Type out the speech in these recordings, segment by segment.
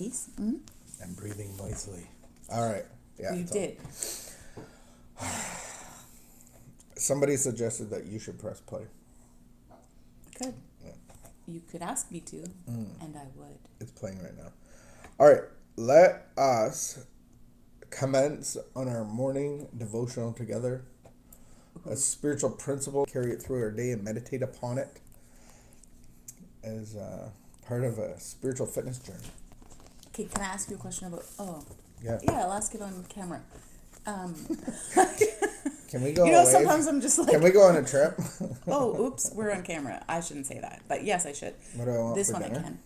Mm-hmm. I'm breathing noisily. All right. Yeah. You did. Somebody suggested that you should press play. Good. Yeah. You could ask me to, and I would. It's playing right now. All right. Let us commence on our morning devotional together. A spiritual principle, carry it through our day and meditate upon it as part of a spiritual fitness journey. Okay, can I ask you a question about... Yeah. Yeah, I'll ask it on camera. Can we go sometimes I'm just like... Can we go on a trip? Oh, oops, we're on camera. I shouldn't say that. But yes, I should. What do I want this for one dinner? I can.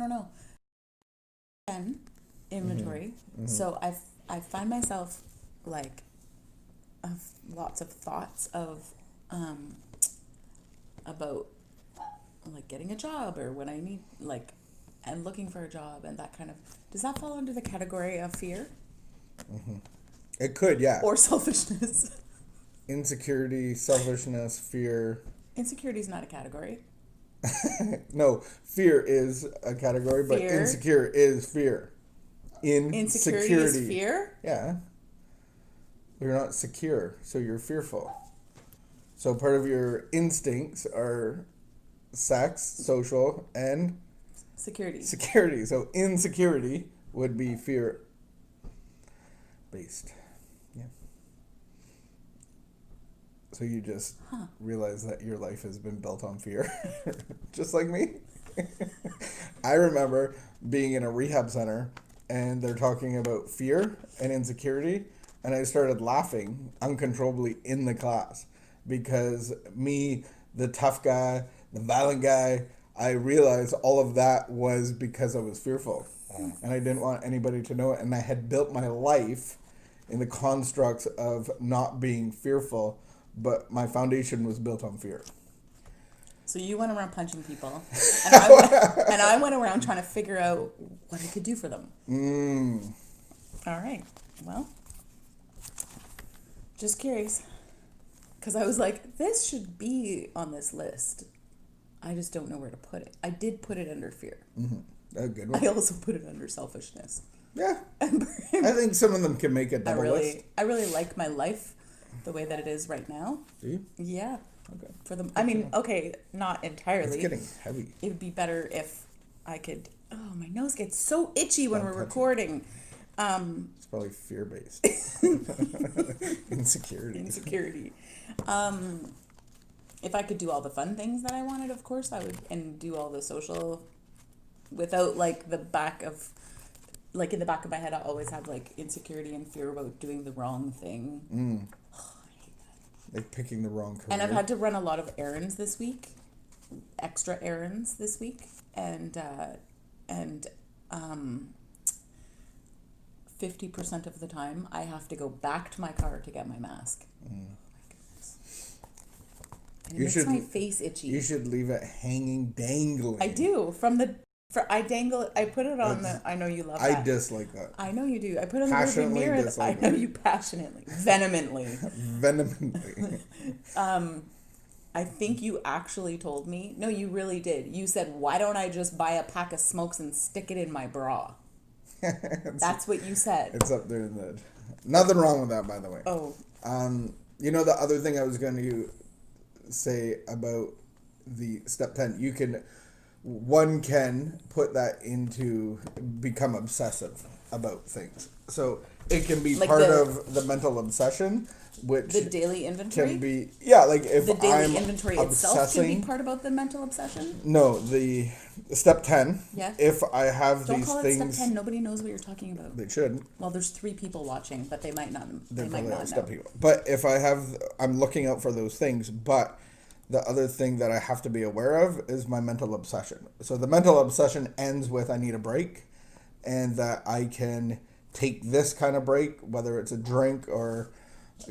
No. Inventory. Mm-hmm. So I find myself like of lots of thoughts of about like getting a job or when I need and looking for a job and that kind of... Does that fall under the category of fear? Mm-hmm. It could, yeah. Or selfishness? Insecurity, selfishness, fear. Insecurity is not a category. No, fear is a category, but insecure is fear. Insecurity is fear? Yeah. You're not secure, so you're fearful. So part of your instincts are sex, social, and security. So insecurity would be fear based. Yeah. So you just realize that your life has been built on fear, just like me. I remember being in a rehab center and they're talking about fear and insecurity, and I started laughing uncontrollably in the class because me, the tough guy, the violent guy, I realized all of that was because I was fearful and I didn't want anybody to know it, and I had built my life in the constructs of not being fearful, but my foundation was built on fear. So you went around punching people, and I went around trying to figure out what I could do for them. All right. Well, just curious, because I was like, this should be on this list. I just don't know where to put it. I did put it under fear. A good one. I also put it under selfishness. Yeah. I think some of them can make a double list. I really like my life the way that it is right now. Do you? Yeah. Okay. For them, I mean, okay, not entirely. It's getting heavy. It would be better if I could... Oh, my nose gets so itchy when we're recording. It's probably fear-based. Insecurity. If I could do all the fun things that I wanted, of course I would, and do all the social without in the back of my head, I always have insecurity and fear about doing the wrong thing. Oh, I hate that. Like picking the wrong career. And I've had to run a lot of errands this week, extra errands this week, and 50% of the time I have to go back to my car to get my mask. And it makes my face itchy. You should leave it hanging, dangling. I do. I dangle it. I put it on I know you love that. I dislike that. I know you do. I put it on the rearview mirror. I know you passionately. Vehemently. I think you actually told me. No, you really did. You said, why don't I just buy a pack of smokes and stick it in my bra? That's what you said. It's up there in the... Nothing wrong with that, by the way. Oh. The other thing I was going to say about the step 10, one can put that into become obsessive about things. So it can be part of the mental obsession, which the daily inventory can be if the daily I'm inventory itself can be part about the mental obsession. No, the step 10. Yeah. If I have Don't these call it things, step 10. Nobody knows what you're talking about. They should. Well, there's 3 people watching, but they might not. They might not know. People. But if I'm looking out for those things. But the other thing that I have to be aware of is my mental obsession. So the mental obsession ends with I need a break, and that I can take this kind of break, whether it's a drink or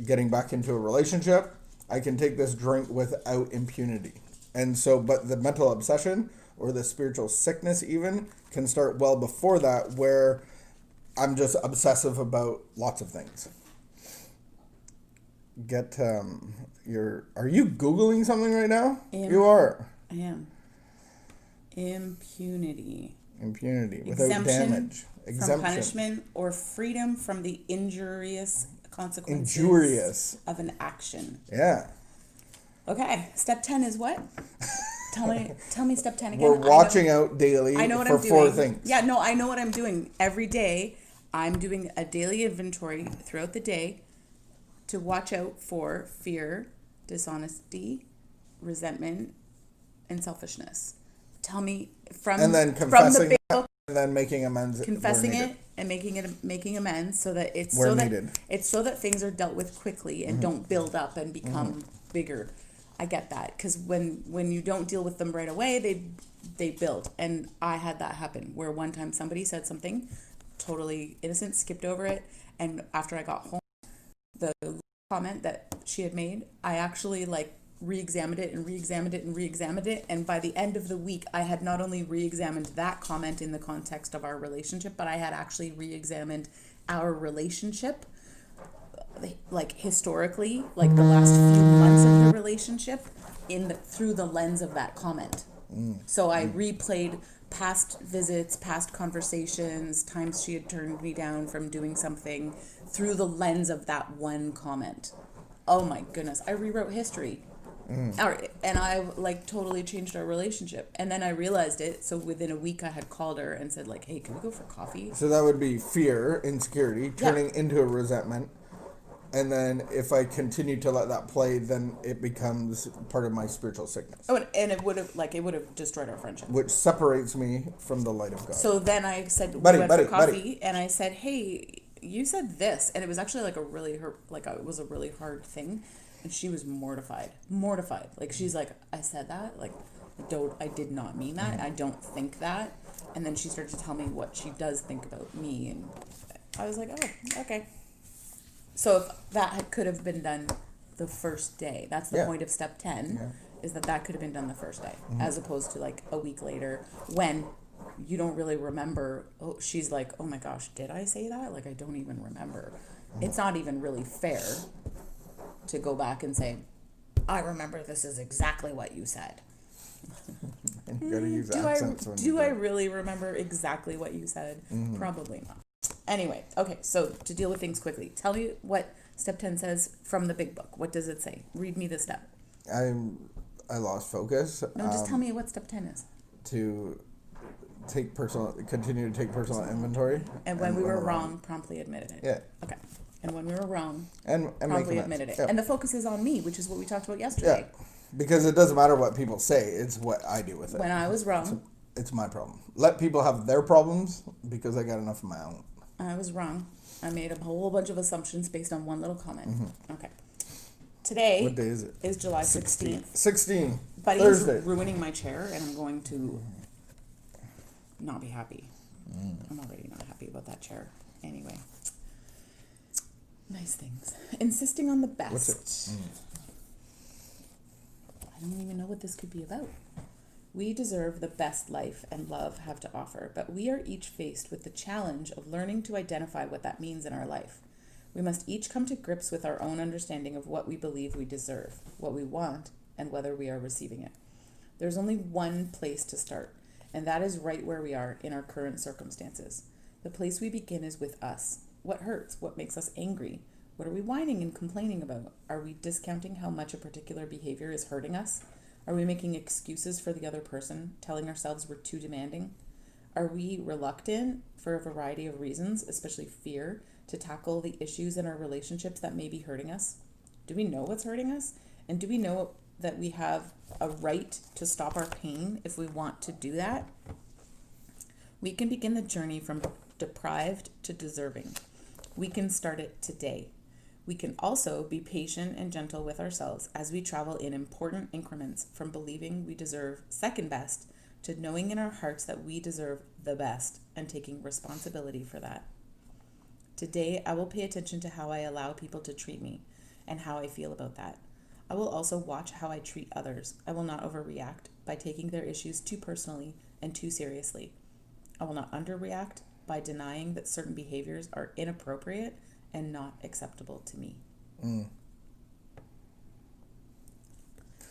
getting back into a relationship. I can take this drink without impunity. And so, but the mental obsession or the spiritual sickness even can start well before that, where I'm just obsessive about lots of things. Are you Googling something right now? You are. I am. Impunity. Without damage. Exemption. from punishment, or freedom from the injurious consequences Injurious. of an action. Yeah. Okay, step 10 is what? Tell me step 10 again. We're watching out daily for 4 things. Yeah, no, I know what I'm doing. Every day, I'm doing a daily inventory throughout the day to watch out for fear, dishonesty, resentment, and selfishness. Tell me and then confessing it, and then making amends. Confessing it and making amends so that it's so that things are dealt with quickly and don't build up and become bigger. I get that, because when you don't deal with them right away, they build. And I had that happen where one time somebody said something totally innocent, skipped over it, and after I got home, the comment that she had made, I actually re-examined it and re-examined it and re-examined it, and by the end of the week I had not only re-examined that comment in the context of our relationship, but I had actually re-examined our relationship historically, the last few months of the relationship through the lens of that comment. So I replayed past visits, past conversations, times she had turned me down from doing something through the lens of that one comment. Oh my goodness, I rewrote history. And I totally changed our relationship. And then I realized it. So within a week I had called her and said hey, can we go for coffee? So that would be fear, insecurity, turning into a resentment. And then if I continue to let that play, then it becomes part of my spiritual sickness. Oh, and it would have destroyed our friendship. Which separates me from the light of God. So then I said, we went for coffee, and I said, hey, you said this. And it was actually it was a really hard thing. And she was mortified. She's like, I said that? I did not mean that. I don't think that. And then she started to tell me what she does think about me. And I was like, oh, okay. So if that could have been done the first day, that's the point of step 10, is that could have been done the first day, as opposed to a week later when you don't really remember. Oh, she's like, oh my gosh, did I say that? I don't even remember. It's not even really fair to go back and say, I remember this is exactly what you said. And you gotta use accents do I really remember exactly what you said? Probably not. Anyway, okay, so to deal with things quickly, tell me what step 10 says from the big book. What does it say? Read me the step. I lost focus. No, just tell me what step 10 is. To continue to take personal inventory. And when we were wrong, promptly admitted it. Yeah. Okay. And when we were wrong, and promptly admitted it. Yep. And the focus is on me, which is what we talked about yesterday. Yeah. Because it doesn't matter what people say, it's what I do with it. When I was wrong. It's my problem. Let people have their problems because I got enough of my own. I was wrong. I made a whole bunch of assumptions based on one little comment. Okay. Today. What day is it? Is July 16th. 16. But Thursday. he's ruining my chair, and I'm going to not be happy. I'm already not happy about that chair. Anyway. Nice things. Insisting on the best. What's it? I don't even know what this could be about. We deserve the best life and love have to offer, but we are each faced with the challenge of learning to identify what that means in our life. We must each come to grips with our own understanding of what we believe we deserve, what we want, and whether we are receiving it. There's only one place to start, and that is right where we are in our current circumstances. The place we begin is with us. What hurts? What makes us angry? What are we whining and complaining about? Are we discounting how much a particular behavior is hurting us? Are we making excuses for the other person, telling ourselves we're too demanding? Are we reluctant, for a variety of reasons, especially fear, to tackle the issues in our relationships that may be hurting us? Do we know what's hurting us? And do we know that we have a right to stop our pain if we want to do that? We can begin the journey from deprived to deserving. We can start it today. We can also be patient and gentle with ourselves as we travel in important increments from believing we deserve second best to knowing in our hearts that we deserve the best and taking responsibility for that. Today, I will pay attention to how I allow people to treat me and how I feel about that. I will also watch how I treat others. I will not overreact by taking their issues too personally and too seriously. I will not underreact by denying that certain behaviors are inappropriate and not acceptable to me.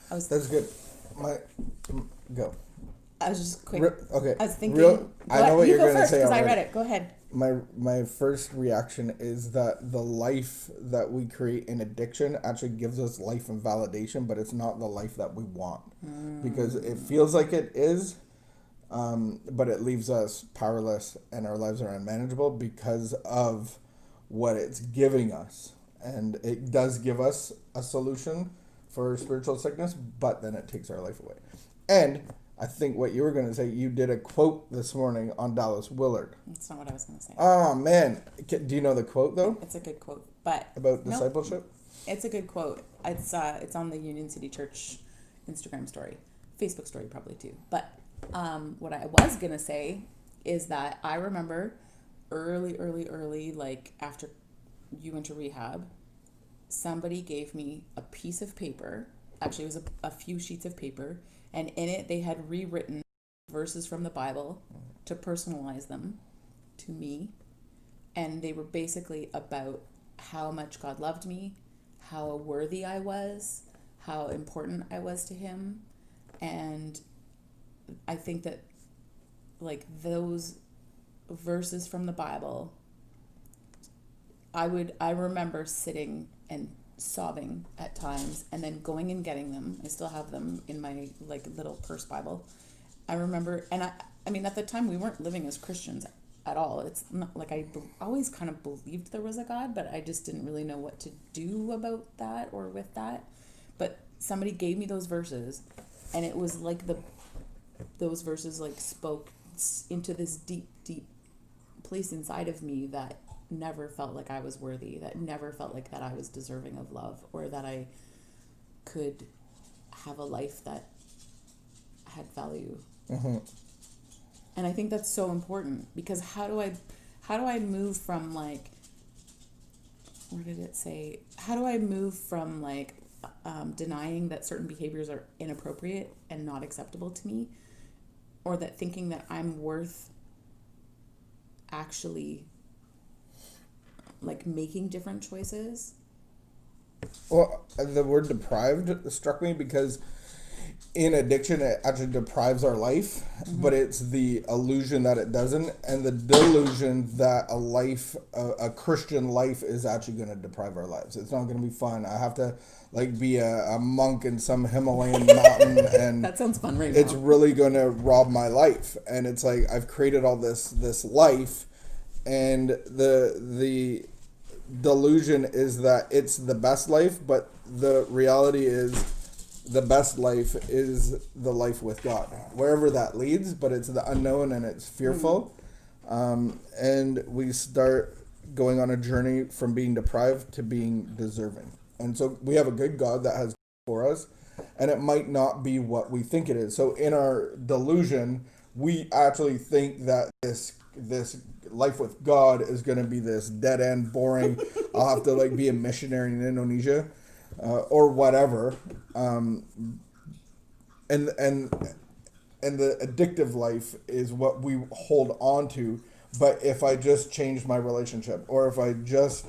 That's good. Go. I was just quick. Okay. I was thinking. I know what you're going to say. Because I read it. Go ahead. my first reaction is that the life that we create in addiction actually gives us life and validation, but it's not the life that we want, because it feels like it is, but it leaves us powerless and our lives are unmanageable because of what it's giving us. And it does give us a solution for spiritual sickness, but then it takes our life away. And I think what you were going to say, you did a quote this morning on Dallas Willard. That's not what I was going to say. Oh, man. Do you know the quote, though? It's a good quote. But about discipleship? Nope, it's a good quote. It's on the Union City Church Instagram story. Facebook story probably too. But what I was going to say is that I remember early, like after you went to rehab, somebody gave me a piece of paper. Actually, it was a few sheets of paper. And in it, they had rewritten verses from the Bible to personalize them to me. And they were basically about how much God loved me, how worthy I was, how important I was to him. And I think that, like, those verses from the Bible, I remember sitting and sobbing at times and then going and getting them. I still have them in my like little purse Bible. I remember, and I mean at the time we weren't living as Christians at all. It's not like I always kind of believed there was a God, but I just didn't really know what to do about that or with that. But somebody gave me those verses, and it was like those verses like spoke into this deep place inside of me that never felt like I was worthy, that never felt like that I was deserving of love, or that I could have a life that had value. Mm-hmm. And I think that's so important, because how do I move from like, where did it say? How do I move from like denying that certain behaviors are inappropriate and not acceptable to me, or that thinking that I'm worth actually like making different choices? Well, the word deprived struck me because in addiction, it actually deprives our life, but it's the illusion that it doesn't, and the delusion that a Christian life is actually going to deprive our lives. It's not going to be fun. I have to like be a monk in some Himalayan mountain, and that sounds fun right now. It's really going to rob my life. And it's like I've created all this life, and the delusion is that it's the best life, but the reality is the best life is the life with God, wherever that leads, but it's the unknown and it's fearful. And we start going on a journey from being deprived to being deserving. And so we have a good God that has for us, and it might not be what we think it is. So in our delusion, we actually think that this life with God is going to be this dead end, boring. I'll have to like be a missionary in Indonesia, or whatever. And the addictive life is what we hold on to. But if I just change my relationship, or if I just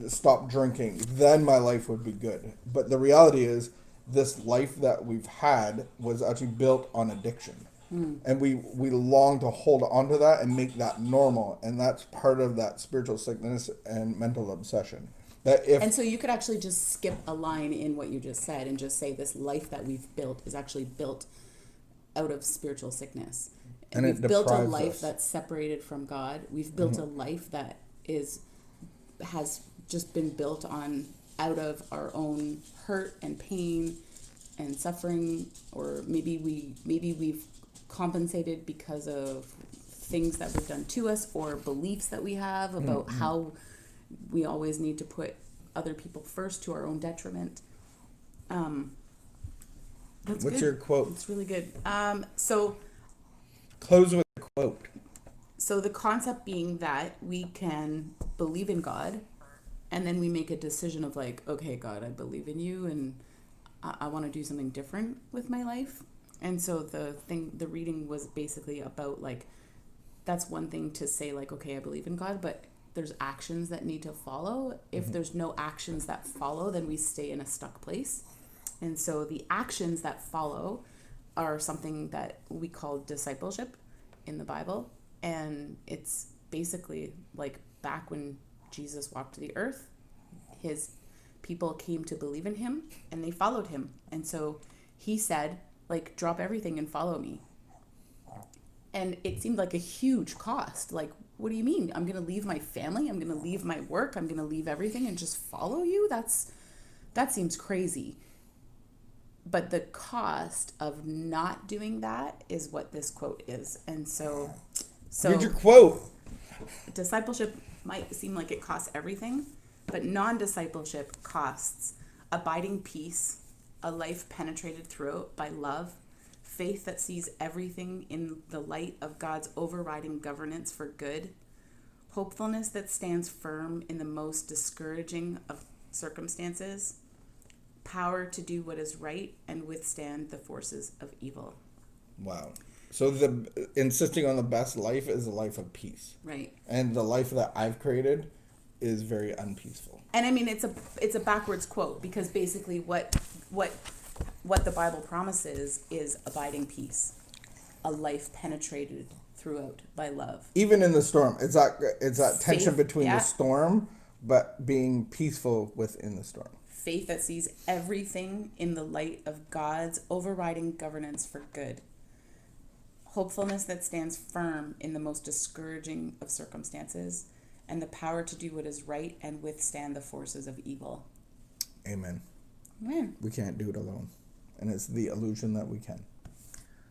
stop drinking, then my life would be good. But the reality is, this life that we've had was actually built on addiction. And we long to hold on to that and make that normal. And that's part of that spiritual sickness and mental obsession. And so you could actually just skip a line in what you just said and just say this life that we've built is actually built out of spiritual sickness. And we've built a life that's separated from God. We've built a life that has just been built out of our own hurt and pain and suffering, or maybe we've compensated because of things that we've done to us, or beliefs that we have about how we always need to put other people first to our own detriment. What's good. Your quote? It's really good. So close with a quote. So the concept being that we can believe in God, and then we make a decision of like, okay, God, I believe in you, and I want to do something different with my life. And so the reading was basically about like, that's one thing to say like, okay, I believe in God, but there's actions that need to follow. If there's no actions that follow, then we stay in a stuck place. And so the actions that follow are something that we call discipleship in the Bible. And it's basically like back when Jesus walked the earth, his people came to believe in him and they followed him. And so he said, like, drop everything and follow me. And it seemed like a huge cost. Like, what do you mean? I'm going to leave my family? I'm going to leave my work? I'm going to leave everything and just follow you? That seems crazy. But the cost of not doing that is what this quote is. And so Here's your quote. Discipleship might seem like it costs everything, but non-discipleship costs abiding peace, a life penetrated throughout by love, faith that sees everything in the light of God's overriding governance for good, hopefulness that stands firm in the most discouraging of circumstances, power to do what is right and withstand the forces of evil. Wow. So the insisting on the best life is a life of peace. Right. And the life that I've created is very unpeaceful. And I mean, it's a backwards quote, because basically what the Bible promises is abiding peace, a life penetrated throughout by love. Even in the storm, it's that tension between yeah. the storm, but being peaceful within the storm. Faith that sees everything in the light of God's overriding governance for good. Hopefulness that stands firm in the most discouraging of circumstances, and the power to do what is right and withstand the forces of evil. Amen. Amen. We can't do it alone. And it's the illusion that we can.